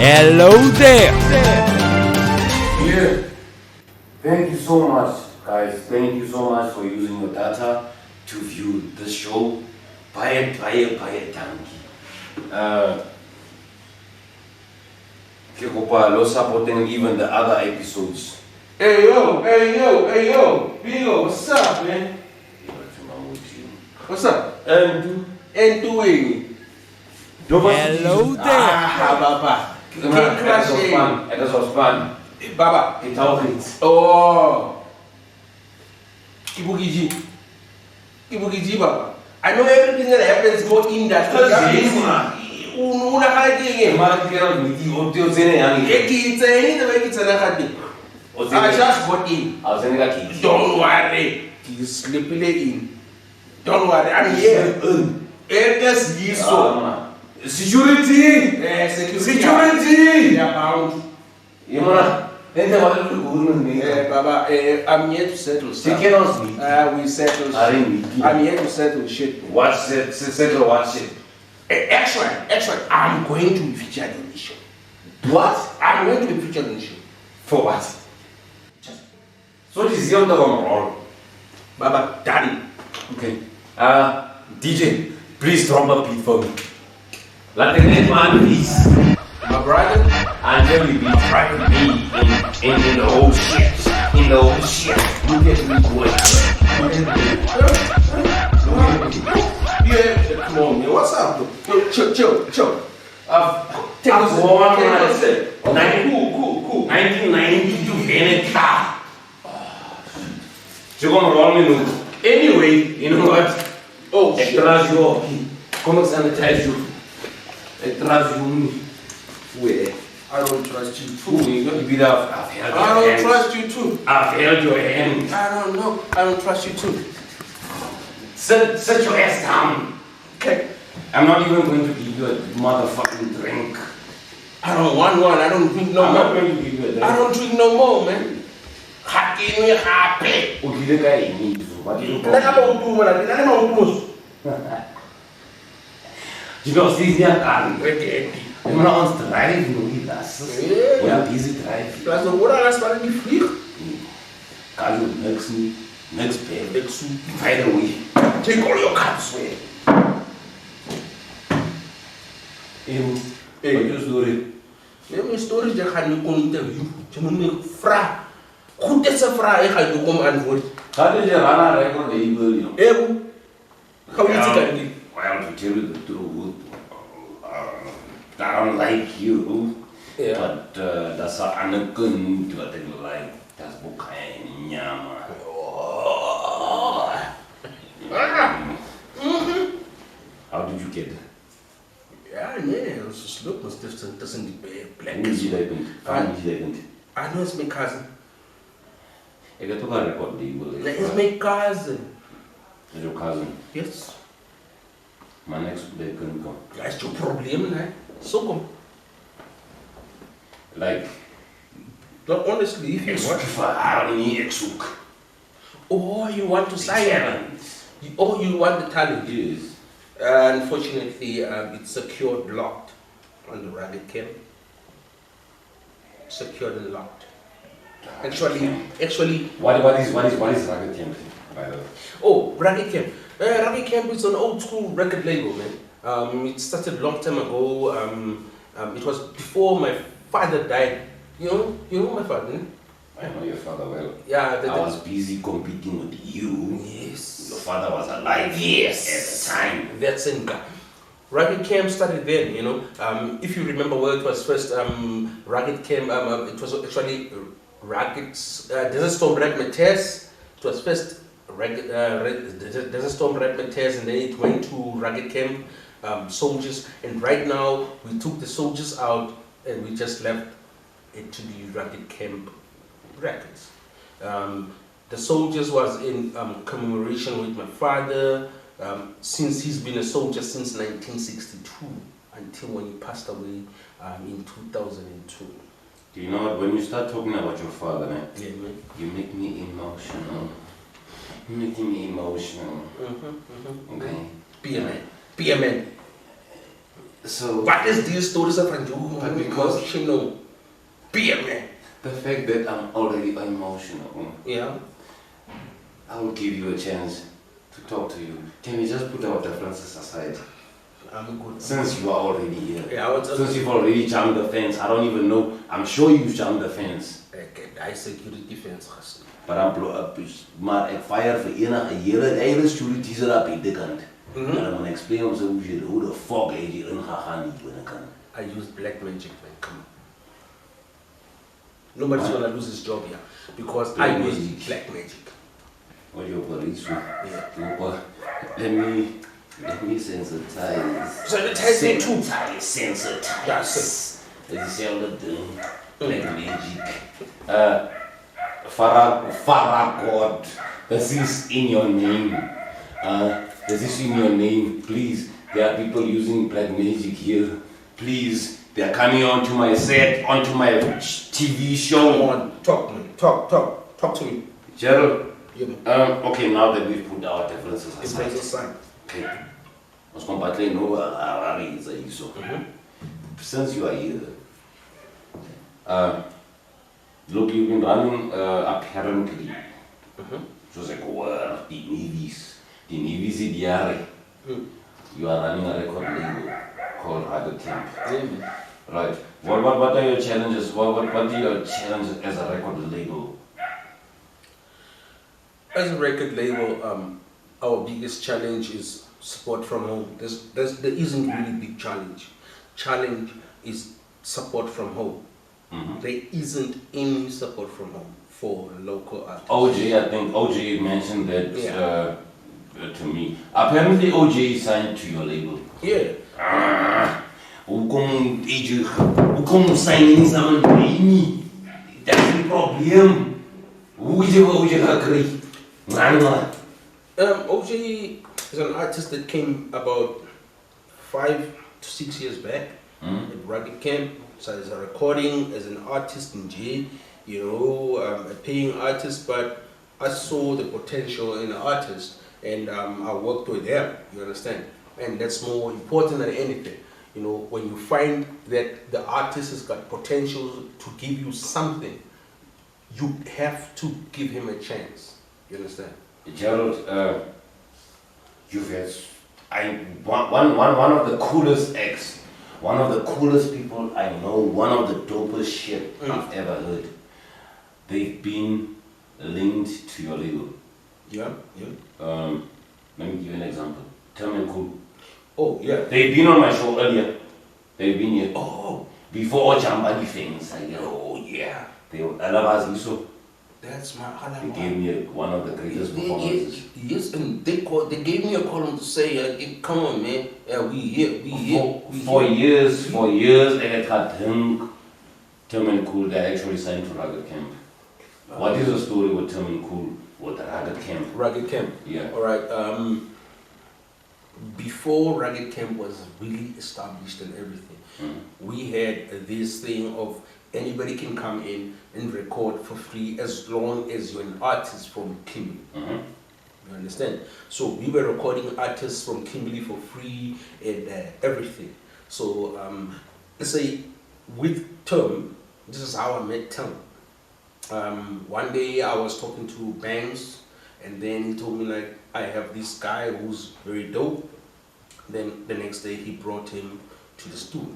Hello there. Yeah. Thank you so much, guys. Thank you so much for using your data to view this show. Buy it, donkey. Lo supporting even the other episodes. Hey yo, Bigo, what's up, man? What's up? And Doing. Hello there. Baba. it was fun. Baba. It's all it. Oh. Kibugiji, Baba. I know everything that happens go in that. Una hiding. I just got in. Don't worry. He's slipping in. Don't worry. I'm here. It is so. Security! Security! They are bound. Baba, I'm here to settle stuff. We settle shit. I'm here to settle shit. What settle what shit? Actually, I'm going to be featured in the show. What? I'm going to be featured in the show. For what? So this is the wrong. Baba, daddy. Okay. DJ, please drop a beat for me. Let the next man, please. My brother. And then we be trying to be in the whole shit. In the whole shit. You get me going. Yeah, come on, man. What's up, bro? Chill. Take us one minute. Cool. 1992 Veneta. You're gonna roll me look. Anyway, you know what? Oh, shit. Come and sanitize you. Where? I don't trust you too, nigga. I don't trust you too. I've held your hand. I don't know. I don't trust you too. Sit your ass down. Okay. I'm not even going to give you a motherfucking drink. I don't want one. I don't drink no I'm more. not going to give you a drink. I don't drink no more, man. Happy. What do you You know, see, I'm not on driving. We are busy driving. That's the water that's why we free. Can you next pay? By the way, Take all your cards away. What you story? Mijn story je gaat nu kon interview. Je moet me vragen. Goed is een vraag, ik ga je komen antwoord. How did you run a record label? How you think I did? Well, to tell you the truth, I don't like you. Yeah. But that's an gun what I like. That's Bukai Nyama. How did you get it? Ja, nee, het is leuk, maar het is niet black. Hoe is je dat? I know it's my cousin. Ik heb toch een record label. That is my cousin. Is your cousin? Yes. My next day couldn't come. Dat is jouw probleem, hè? Zo kom. Like, But honestly, if you want... Oh, you want to sign? You want the talent? Yes. Unfortunately, it's secured, locked on the rabbit camp. Secured and locked. Actually, What is Ragged Camp, by the way? oh, Ragged Camp. Ragged Camp is an old school record label, man. It started a long time ago. It was before my father died. You know my father, eh? I know your father well. Yeah, I was busy competing with you. Yes. Your father was alive. Yes. At the time. That same guy. Ragged Camp started then, you know. If you remember where it was first, Ragged Camp, it was actually Ragged, Desert Storm Red Matthias. It was first Desert Storm Red Matthias, and then it went to Ragged Camp Soldiers. And right now, we took the Soldiers out and we just left it to the Ragged Camp Records. The Soldiers was in commemoration with my father, since he's been a soldier since 1962 until when he passed away in 2002. Do you know what? When you start talking about your father, man, Yeah, man. you make me emotional. You're making me emotional. Okay? Be a man. Be a man. So What is these stories of Anju? Because- Emotional. Beer, man. the fact that I'm already emotional, Yeah. I will give you a chance to talk to you. Can we just put our differences aside? I'm good. Since you are already here. Yeah, I was Since you've already jumped the fence, I don't even know. I'm sure you've jumped the fence. Okay, I security fence. But I'm blow up. Maar ek fire vir enige hele security is op die kant. Mhm. Maar I'm gonna explain ons hoe the fuck het jy ingegaan hier binnekant. I use black magic, man. Come on. Nobody's What? gonna lose his job here because Black I use magic. black magic. What your police? Yeah. Let me sensitize. Sensitize me too. Sensitize. Yes. Hetzelfde ding. Black magic. Farah God. This is in your name. This is in your name. Please. There are people using black magic here. Please. They are coming onto my set, onto my TV show. Come on, talk to me. Talk to me. Gerald. Yeah. Okay, now that we've put our differences It's aside. a sign. Okay. Ons kom baie nou is so. Since you are here, look, you've been running apparently. Soos ek hoor, die Navy's diary. You are running a record label called Ragged Camp. Right. What are your challenges? What are your challenges as a record label? As a record label, our biggest challenge is support from home. There isn't really big challenge. Challenge is support from home. There isn't any support from home for local artists. OJ, I think OJ mentioned that Yeah. to me. Apparently OJ signed to your label. Yeah. Hoekom sign samen met nie? Dat is die probleem. Hoe is OJ gekry? Man. OJ is an artist that came about 5 to 6 years back at Rugged Camp. So as a recording, as an artist in jail, a paying artist, but I saw the potential in an artist and I worked with them, you understand? And that's more important than anything. When you find that the artist has got potential to give you something, you have to give him a chance, you understand? Gerald, you've had one of the coolest acts, one of the coolest people I know, one of the dopest shit I've ever heard. They've been linked to your label. Yeah. Let me give you an example. Tell me cool. Oh, yeah. They've been on my show earlier. They've been here. Oh, before Jambadi things. Oh yeah. I love us so. That's my other They one. gave me one of the greatest performances. Yes, and they gave me a call to say, come on, man. We here. For years, I got him, Tim and Cool, they actually signed to Rugged Camp. What is the story with Tim and Cool with the Rugged Camp? Rugged Camp. Yeah. All right. Before Rugged Camp was really established and everything, we had this thing of anybody can come in and record for free as long as you're an artist from Kimberley. You understand? So we were recording artists from Kimberley for free and everything. So let's say with Tom, this is how I met Tom. One day I was talking to Banks, and then he told me like, I have this guy who's very dope. Then the next day he brought him to the studio.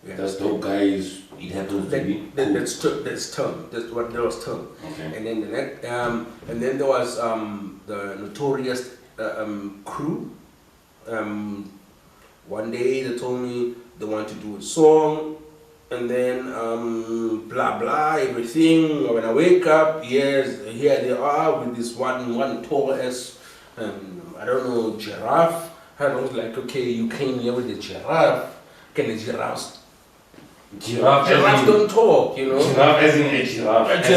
That's dope guys. It happens to be cool. That's Tom. That's what there was Tom. Okay. And then the next, and then there was the Notorious crew. One day they told me they want to do a song, and then blah blah everything. When I wake up, yes, here they are with this one tall ass, I don't know, giraffe. And I was like, okay, you came here with a giraffe. Can the giraffes? Giraffes don't talk, Giraffe as in a giraffe.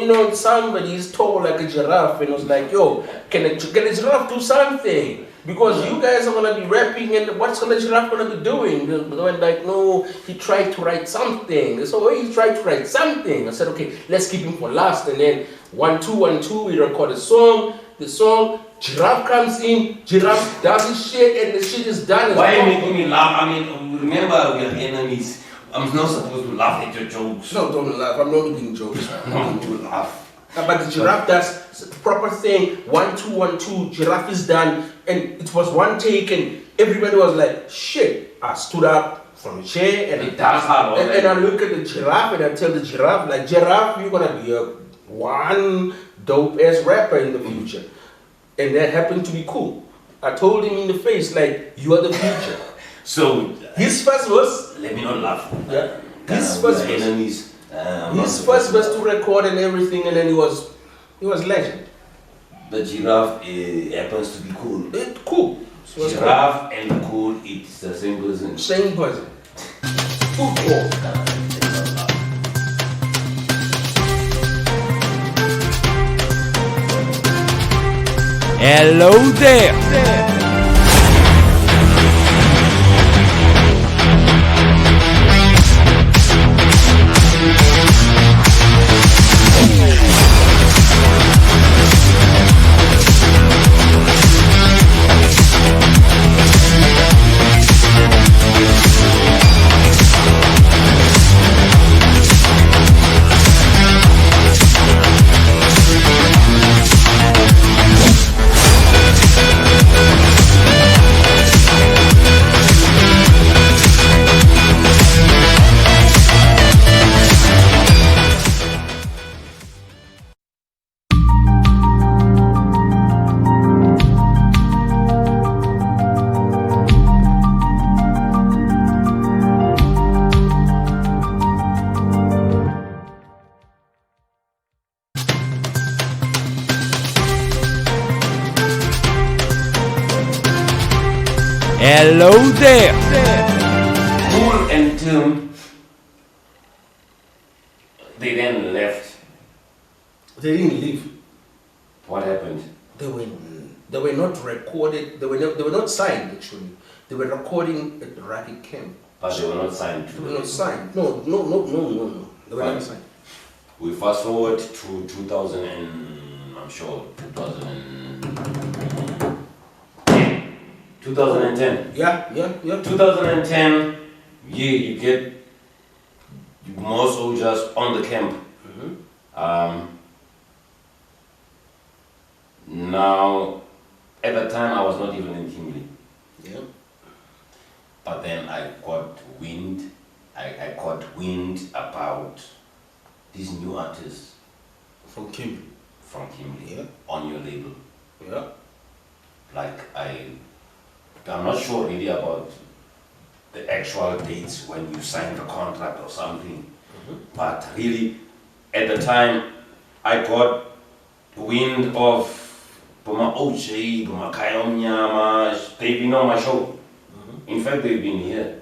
No, somebody's tall like a giraffe, and I was like, yo, can a giraffe do something? Because you guys are gonna be rapping, and what's the Giraffe gonna be doing? They were like, no, he tried to write something. So he tried to write something. I said, okay, let's keep him for last. And then 1 2 1 2, we record a song. The song, Giraffe comes in, Giraffe does his shit, and the shit is done. Why are you making me laugh? I mean, remember we are enemies. I'm not supposed to laugh at your jokes. No, don't laugh. I'm not making jokes. Not to laugh. But the Giraffe does the proper thing. 1 2 1 2, Giraffe is done, and it was one take, and everybody was like, shit. I stood up from the chair, and It does hard, and I look at the Giraffe, and I tell the Giraffe, like, Giraffe, you're gonna be a one dope ass rapper in the future. And that happened to be cool. I told him in the face, like, you are the future. So His first verse, let me not laugh. yeah, his We are first verse, enemies. his first verse to record and everything, and then he was legend. The Giraffe happens to be cool. It cool. So it was Giraffe and cool, it's the same person. cool. Same person. Football. Hello there. Hello there. Cool and Tim, they then left. They didn't leave. What happened? They were not recorded. They were not signed actually. They were recording at the Racket Camp. But they were not signed to They were not signed. No. They were not Fine. signed. We fast forward to 2000 and I'm sure 2010. Yeah. 2010, yeah, you get more soldiers on the camp. Now, at the time, I was not even in Kimberley. Yeah. But then I got wind. I caught wind about these new artists From Kim. from Kimberley Yeah. on your label. Yeah. Like I'm not sure really about the actual dates when you signed the contract or something. But really, at the time, I got wind of Boma OJ, Boma Kayomnyama. They've been on my show. In fact, they've been here.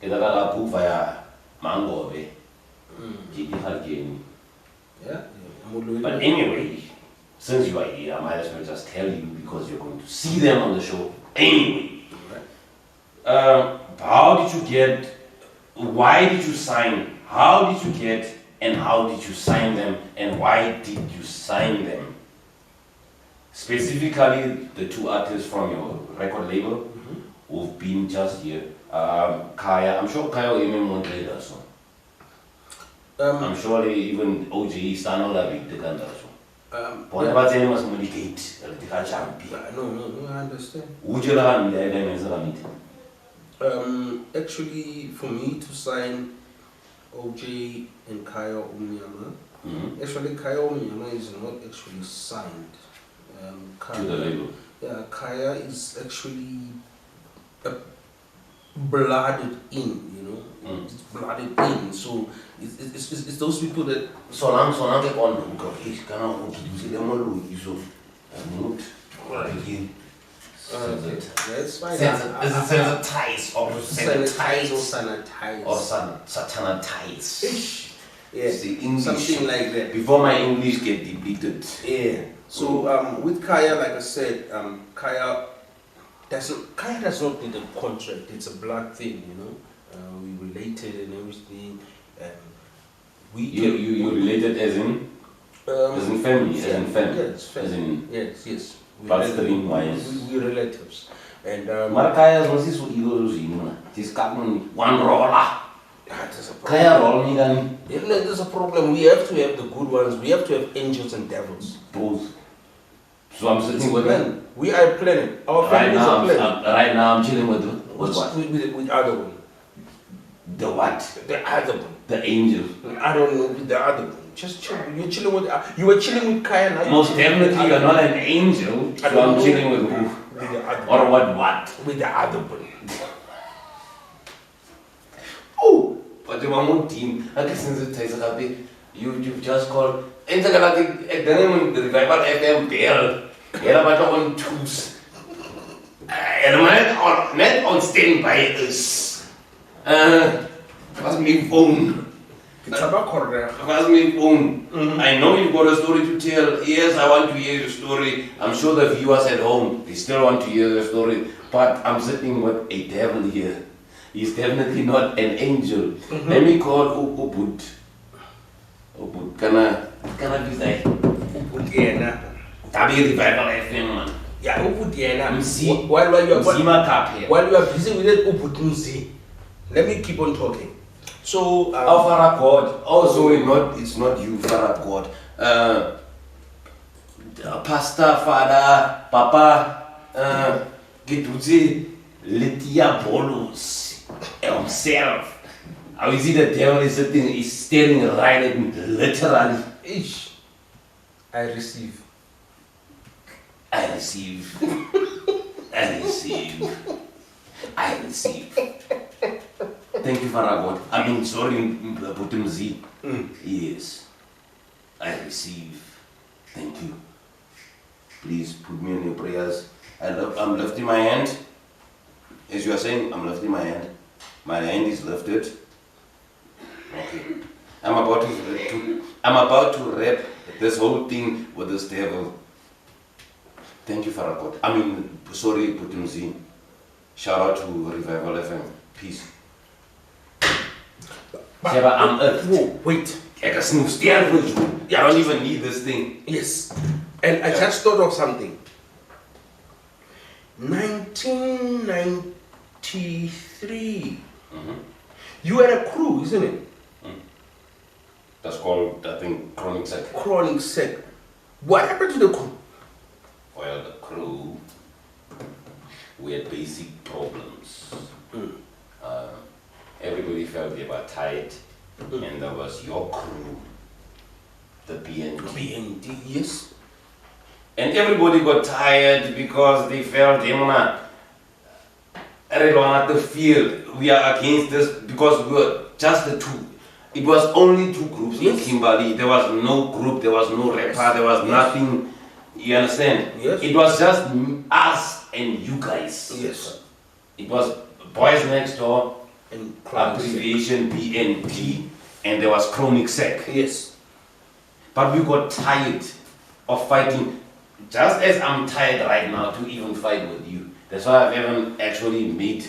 Kedakala book via Mango, Yeah. But anyway, since you are here, I might as well just tell you because you're going to see them on the show. Anyway, how did you get, why did you sign, how did you get, and how did you sign them, and why did you sign them? Specifically, the two artists from your record label who've been just here. Kaya, I'm sure Kaya will even want later, so. I'm sure even OG Stanola big the Gandaso. Whatever they must communicate, No, I understand. Would you learn the element? Actually, for me to sign OJ and Kaya Umyama, actually Kaya Umyama is not actually signed. To the label. Yeah, Kaya is actually blooded in, you know. It's blooded in. So it's those people that. So long get on hook is kind of see them all so mood. That's fine. Sanitize or Sanitize. or sanitize. Yes, the English. something like that. Before my English get depleted. Yeah. So with Kaya, like I said, Kaya Kaya does not need a contract. It's a blood thing, we related and everything. You related as in family, as in family, yes, family. Yes. Bloodstream wise. We're relatives. And Maar Kaya is not so evil. She's coming one roller. there's a Kaya problem. roll me then. There's a problem. We have to have the good ones. We have to have angels and devils. Both. So I'm sitting with them. We are planning. Our Right families are planning. now, right now I'm chilling with what? With other one. The what? The other one. The angel. I don't know with the other one. Just chill. You're chilling with. You were chilling with Kaya now. Most definitely you're not an angel. I So don't I'm know. chilling with who? With the other Or one. what? With the other one. Oh, but the one more team. I guess since it takes a bit, you've just called Intergalactic the Revival FM Bell. You're about on twos. And I'm not on standby us. Was my phone. It's about correct. Was my phone. I know you've got a story to tell. Yes, I want to hear your story. I'm sure the viewers at home, they still want to hear the story. But I'm sitting with a devil here. He's definitely not an angel. Let me call Ubud. Ubud, can I be there? Ubud, Tabi Revival FM, man. yeah, Ubud, Msi. While you are Msima Cup here. while you are busy with it, Ubud Mzi. Let me keep on talking. So, Oh, Farah God. Oh, sorry, it's not you, Farah God. Pastor, Father, Papa, Getuzi, Letia Bolus, himself. How is it the devil is sitting, is staring right at me, literally. ish, I receive. I receive. I receive. I receive. Thank you, Farah God. I mean, sorry, Putumzi. Yes. I receive. Thank you. Please put me in your prayers. I'm lifting my hand. As you are saying, I'm lifting my hand. My hand is lifted. Okay. I'm about to wrap this whole thing with this devil. Thank you, Farah God. I mean, sorry, Putumzi. Shout out to Revival FM. Peace. But, I'm earth. whoa, wait. I don't even need this thing. Yes. And I just thought of something. 1993. You had a crew, isn't it? That's called, I think, chronic sick. Chronic sick. What happened to the crew? Well, the crew, we had basic problems. Everybody felt they were tired, and there was your crew, the BNT. BND, yes. And everybody got tired because they felt they wanna at the field. We are against this because we were just the two. It was only two groups in Kimberley. There was no group, there was no rapper, there was nothing. You understand? Yes. It was just us and you guys. Yes. It was Boys Next Door, And chronic sick. abbreviation BNT, and there was Chronic Sec. Yes. But we got tired of fighting, just as I'm tired right now to even fight with you. That's why I've even actually made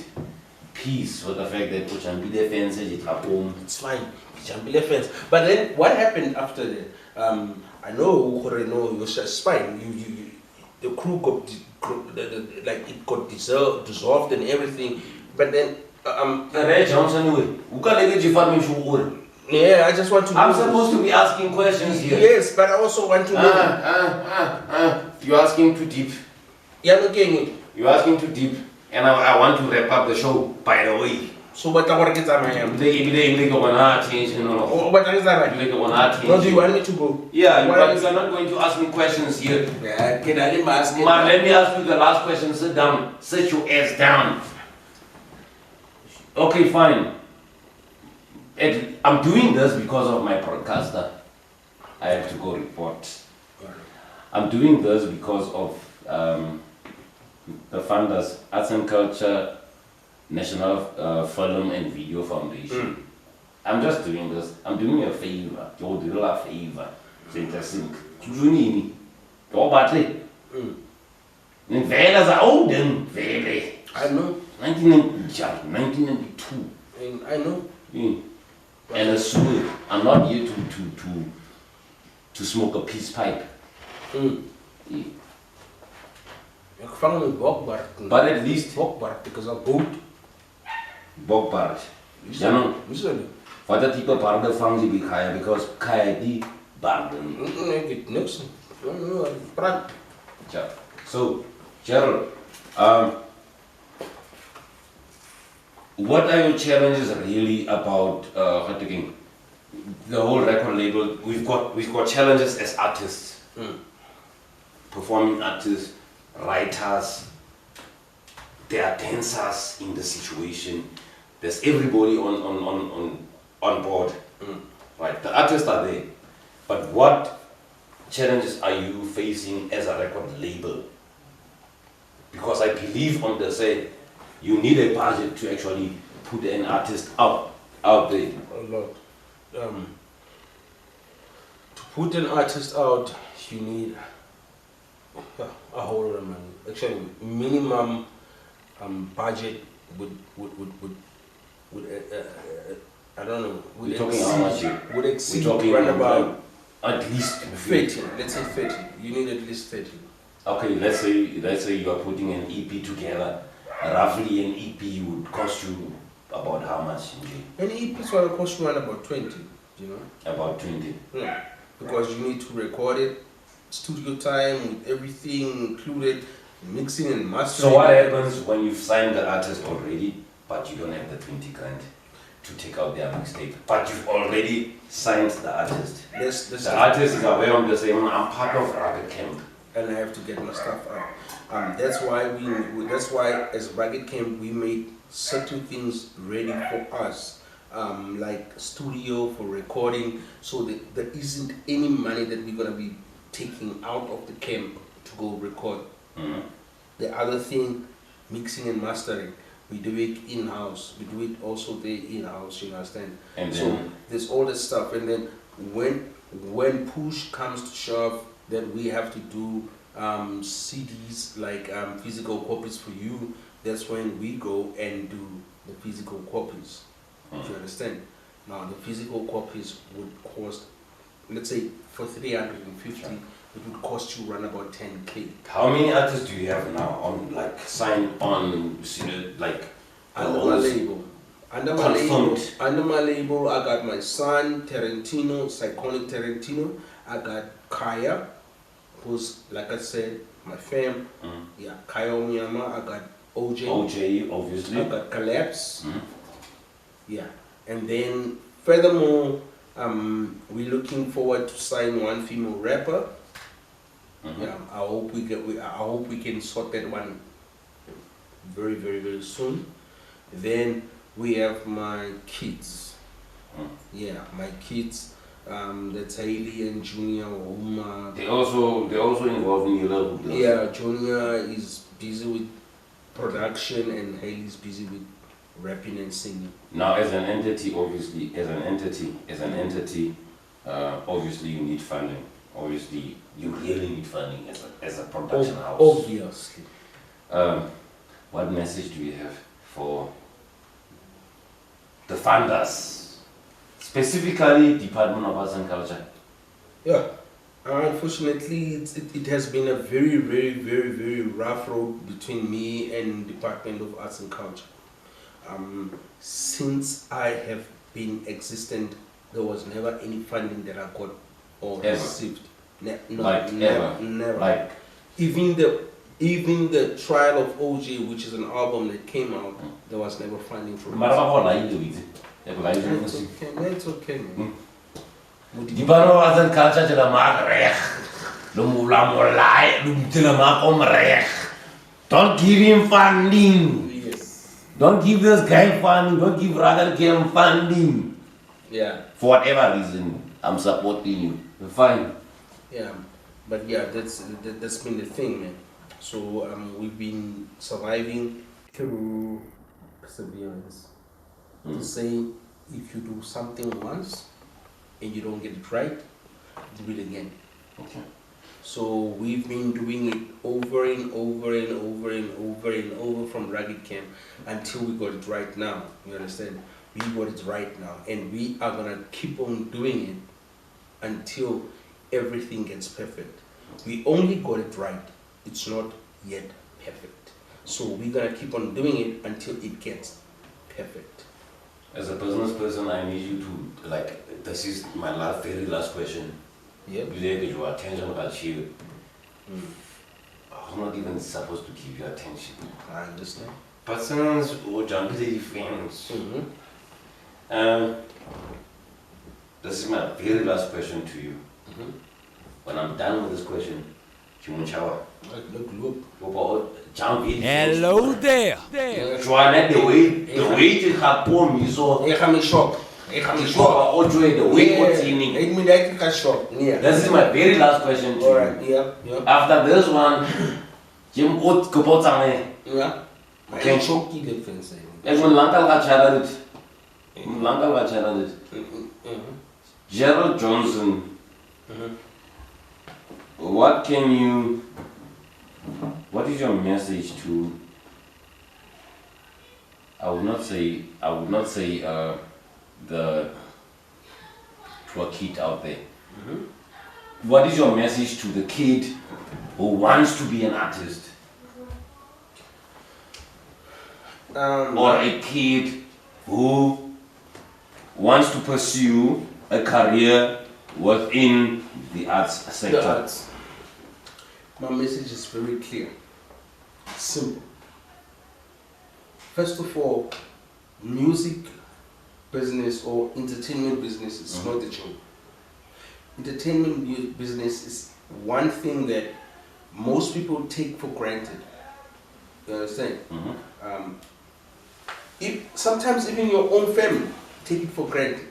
peace with the fact that Puchambile fence is at home. It's fine. Jumping the fence. But then what happened after that? I know it was just fine. The crew got like it got dissolved and everything. But then Ray Johnson, who can let you find me for? yeah, I just want to. I'm know. supposed to be asking questions here. Yes, but I also want to know. You're asking too deep. Yeah, okay. You're asking too deep. And I want to wrap up the show, by the way. So what I want to get at my hand. What do you want me to go? Yeah, but you're not going to ask me questions here. Yeah, can I ask you? Man, let me ask you the last question. Sit down. Sit your ass down. Okay, fine. I'm doing this because of my broadcaster. I have to go report. I'm doing this because of the funders, Arts and Culture, National Film and Video Foundation. I'm just doing this. I'm doing you a favor. You're doing a favor. It's interesting. You're battery. Vele is an old then. Vele. I know. 1992. And I know. And I swear, I'm not here to smoke a peace pipe. Ik vang met bokbart. But at least Bokbart, because I boot. bokbart. Ja no. Listen. Wat dat type barde vang jy by kaya because kaya die barde. Ik get niks. No, praat. Ja. So, Gerald, what are your challenges really about the whole record label? We've got challenges as artists, performing artists, writers. There are dancers in the situation. There's everybody on board. Right, the artists are there. But what challenges are you facing as a record label? Because I believe on the say you need a budget to actually put an artist out there. A lot. To put an artist out, you need a whole lot of money. Actually, minimum budget would I don't know. We're talking how much? Would exceed We're talking around about at least 30. Let's say 30. You need at least 30. Okay, let's say you are putting an EP together. Roughly an EP would cost you about how much? An EP is going to cost you around about 20. You know. About 20. Yeah. Because you need to record it, studio time with everything included, mixing and mastering. So what happens when you've signed the artist already, but you don't have the 20 grand to take out their mixtape? But you've already signed the artist. The artist is aware of the same. I'm part of Rugged Camp, and I have to get my stuff out. That's why that's why as Rugged Camp we made certain things ready for us. Like studio for recording, so that there isn't any money that we're gonna be taking out of the camp to go record. The other thing, mixing and mastering, we do it in-house. We do it also there in-house. You understand? And so there's all that stuff, and then when push comes to shove, then we have to do CDs like physical copies for you. That's when we go and do the physical copies. Do you understand? Now the physical copies would cost, let's say for 350, it would cost you around about 10K. How many artists do you have now on signed on like under my label? Under my label, I got my son Tarantino, Psychonic Tarantino. I got Kaya, who's like I said, my fam. Yeah, Kaya Onyama. I got OJ. OJ, obviously. I got Collapse. Yeah, and then furthermore, we're looking forward to sign one female rapper. Yeah, I hope we can sort that one very, very, very soon. Then we have my kids. Yeah, my kids. That's Hailey and Junior or Uma. They also involved in your level. Yeah, Junior is busy with production and Hailey's busy with rapping and singing. Now, as an entity, obviously, obviously, you need funding. Obviously, you really need funding as a production house. Obviously. What message do you have for the funders, specifically Department of Arts and Culture? Yeah. Unfortunately, it has been a very, very, very, very rough road between me and Department of Arts and Culture. Since I have been existent, there was never any funding that I got or received. Never. Like even the trial of OJ, which is an album that came out, there was never funding for it. It's okay, man. Department of Arts and Culture to the mark reg. Don't give him funding. Yes. Don't give this guy funding. Don't give Rugged Camp funding. Yeah. For whatever reason, I'm supporting you. Fine. Yeah, but yeah, that's been the thing, man. So we've been surviving through perseverance. To say, if you do something once and you don't get it right, do it again. Okay. So we've been doing it over and over and over and over and over from Ragged Camp until we got it right now. You understand? We got it right now, and we are gonna keep on doing it until everything gets perfect. We only got it right. It's not yet perfect. So we're gonna keep on doing it until it gets perfect. As a business person, I need you to, like, this is my very last question. Yep. You gave your attention about you. I'm not even supposed to give you attention. I understand. Persons who jump to the fence. This is my very last question to you. When I'm done with this question, you will shower. Jump in. Hello there. Joanna, the way you have poor me so. Ik ga me shock. The way what's in. Ik moet eigenlijk gaan shock. Yeah. This is my very last question to Alright. you. Yeah. After this one, Jim Oat Kapotame. Yeah. Okay. Ik shock die difference. Ik moet Lantal Gacharadit. Lantal Gacharadit. Gerald Johnson. What is your message to, I would not say to a kid out there. What is your message to the kid who wants to be an artist? Or a kid who wants to pursue a career within the arts sector? The arts. My message is very clear. Simple. First of all, music business or entertainment business is not the job. Entertainment business is one thing that most people take for granted. You understand? If sometimes even your own family take it for granted.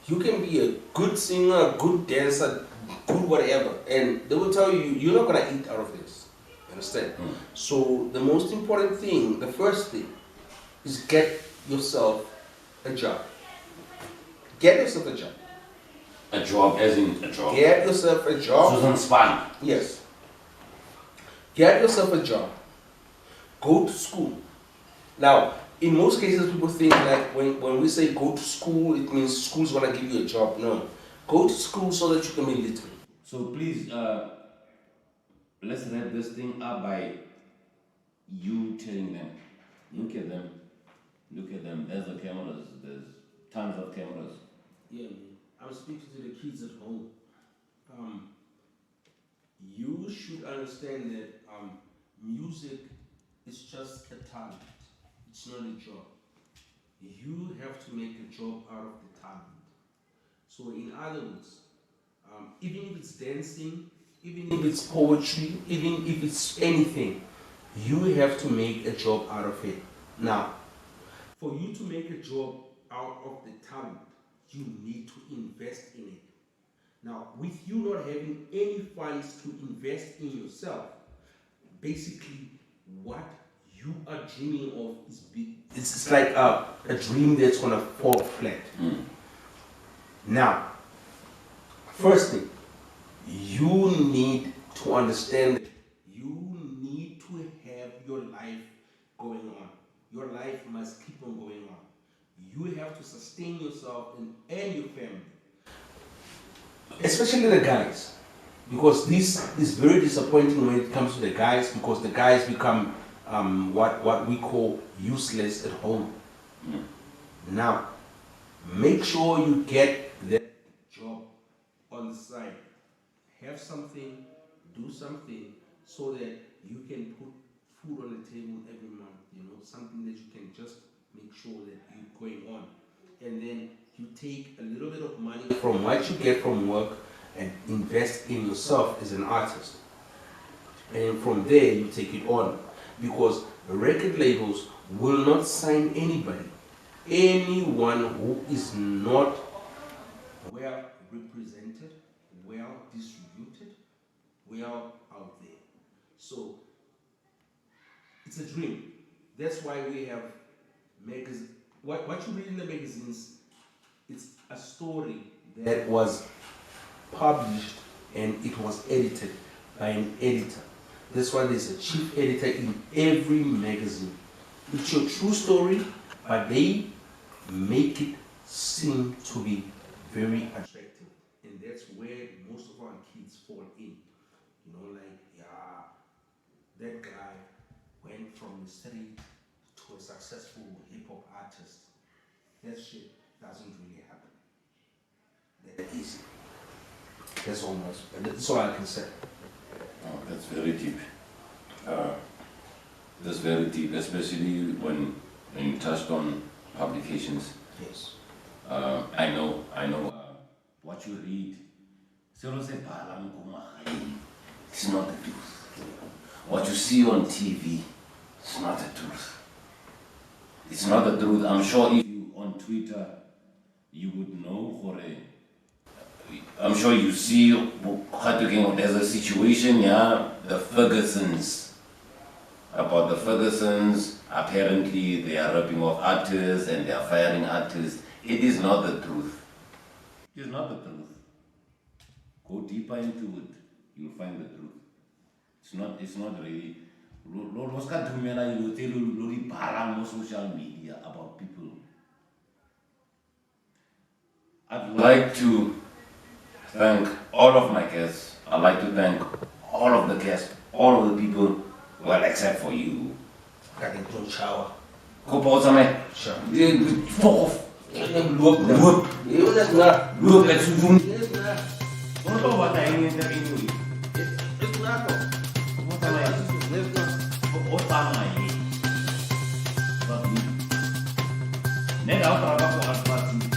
You can be a good singer, a good dancer, good whatever, and they will tell you you're not gonna eat out of this. You understand? So the most important thing, the first thing, is get yourself a job. Get yourself a job. A job, as in a job. Get yourself a job. Susan Span. Yes. Get yourself a job. Go to school. Now, in most cases, people think like when we say go to school, it means school's gonna give you a job. No. Go to school so that you can be literate. So please, let's wrap this thing up by you telling them, look at them, there's the cameras, there's tons of cameras. Yeah, I'm speaking to the kids at home. You should understand that music is just a talent. It's not a job. You have to make a job out of the talent. So in other words, even if it's dancing, even if it's poetry, even if it's anything, you have to make a job out of it. Now, for you to make a job out of the talent, you need to invest in it. Now, with you not having any funds to invest in yourself, basically what you are dreaming of is big. It's like a dream that's gonna fall flat. Now, first thing, you need to understand that you need to have your life going on. Your life must keep on going on. You have to sustain yourself and your family. Especially the guys. Because this is very disappointing when it comes to the guys, because the guys become what we call useless at home. Now, make sure you get that job on the side. Have something, do something, so that you can put food on the table every month. You know, something that you can just make sure that you're going on. And then you take a little bit of money from what you get from work and invest in yourself as an artist. And from there you take it on. Because record labels will not sign anybody. Anyone who is not well represented, well distributed, well out there. So it's a dream. That's why we have magazines. What you read in the magazines, it's a story that was published and it was edited by an editor. This one is a chief editor in every magazine. It's your true story, but they make it seem to be very attractive. And that's where most of our kids fall in. You know, like, yeah, that guy went from the street to a successful hip-hop artist. That shit doesn't really happen that easy. That's all I can say. Oh, that's very deep. That's very deep, especially when you touched on publications. Yes. I know what you read. It's not the truth. What you see on TV, it's not the truth. It's not the truth. I'm sure if you on Twitter, you would know for a. I'm sure you see there's a situation, yeah, the Fergusons. About the Fergusons, apparently they are ripping off artists and they are firing artists. It is not the truth. It is not the truth. Go deeper into it, you'll find the truth. It's not really. Social media about people. I'd like to thank all of my guests. I'd like to thank all of the guests, all of the people, well, except for you. I can do shower. Go pause on me. Sure. Fuck off. Look, let's do it. Yes, nah. What about the anyway? It's not. What am I? Let's go. What am I? Nega outra vaga com as partes.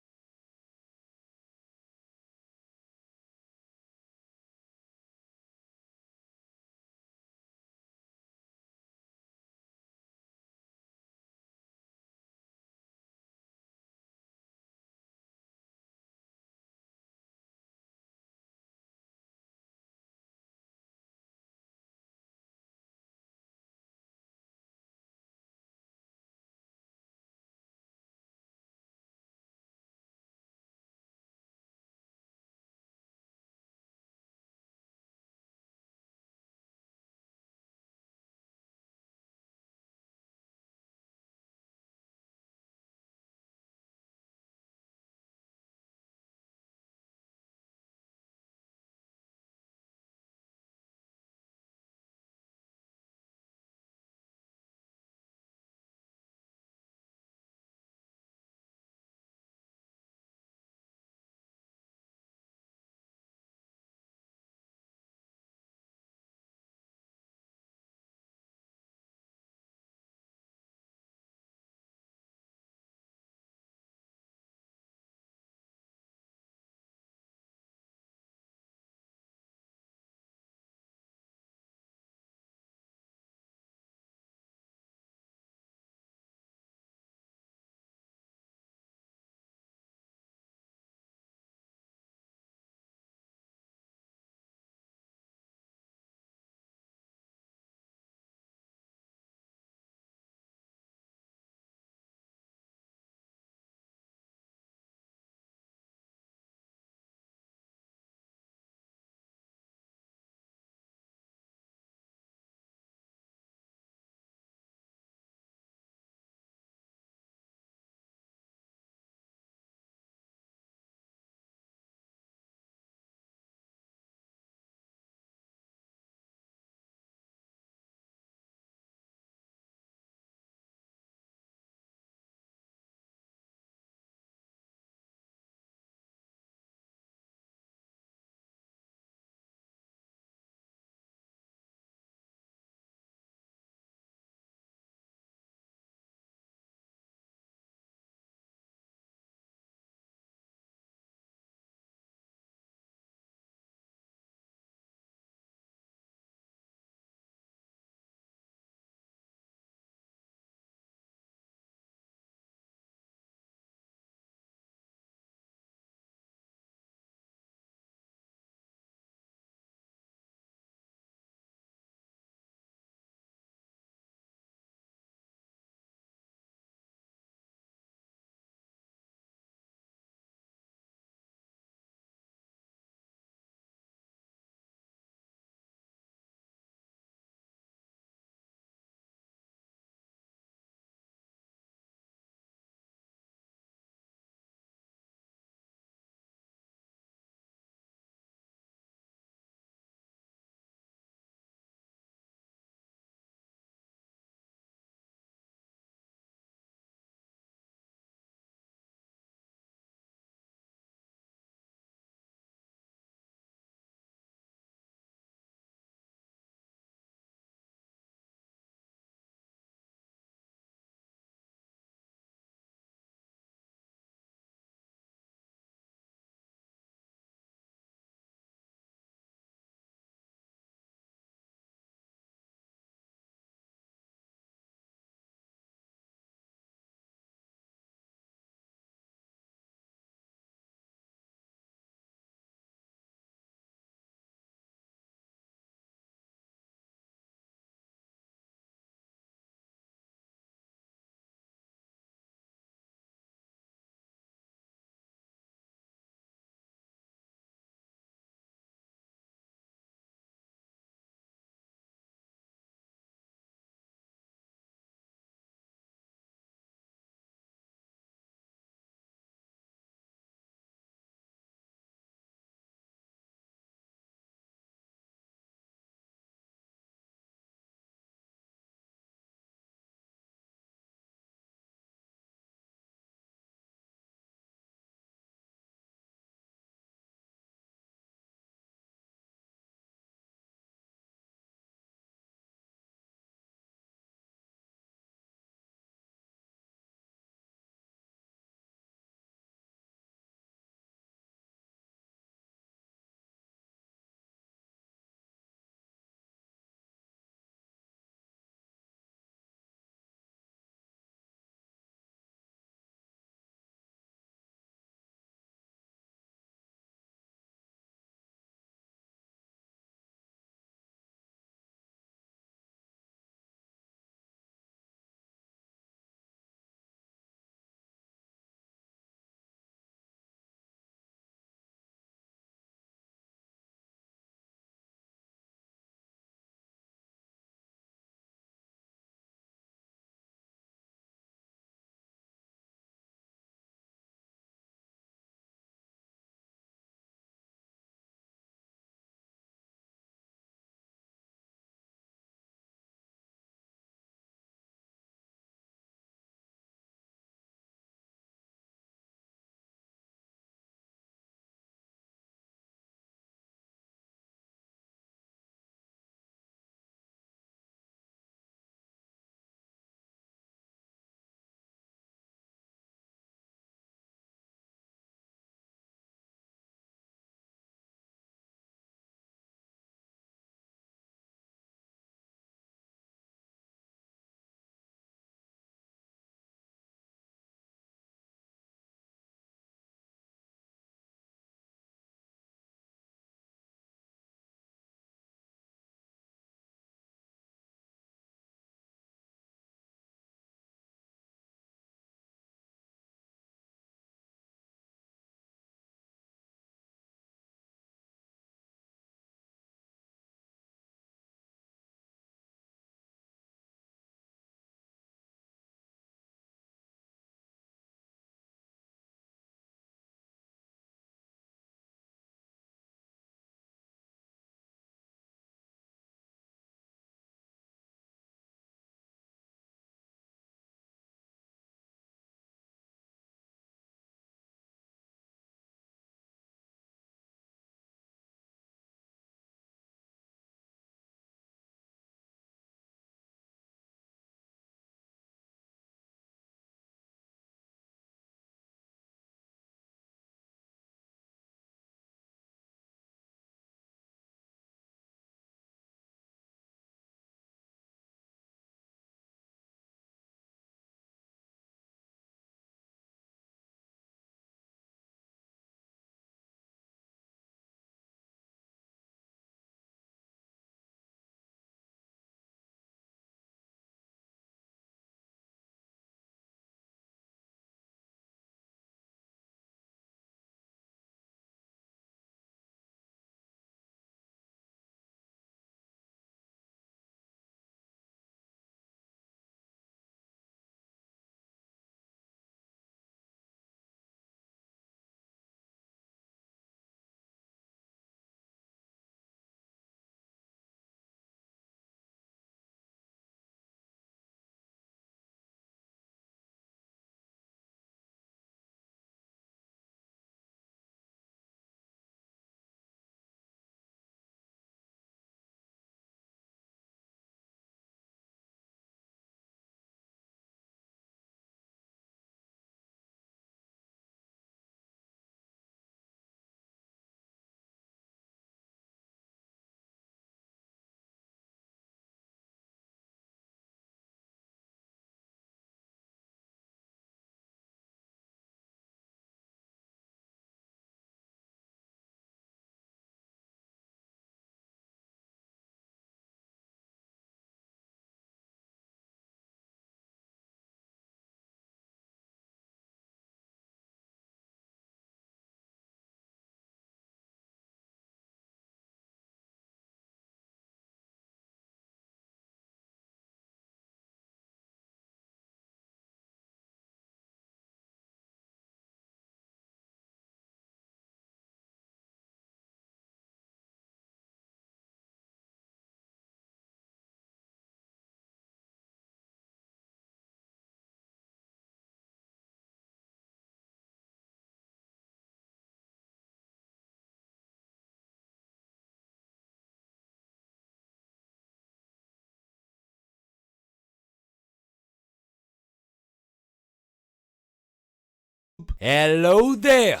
Hello there.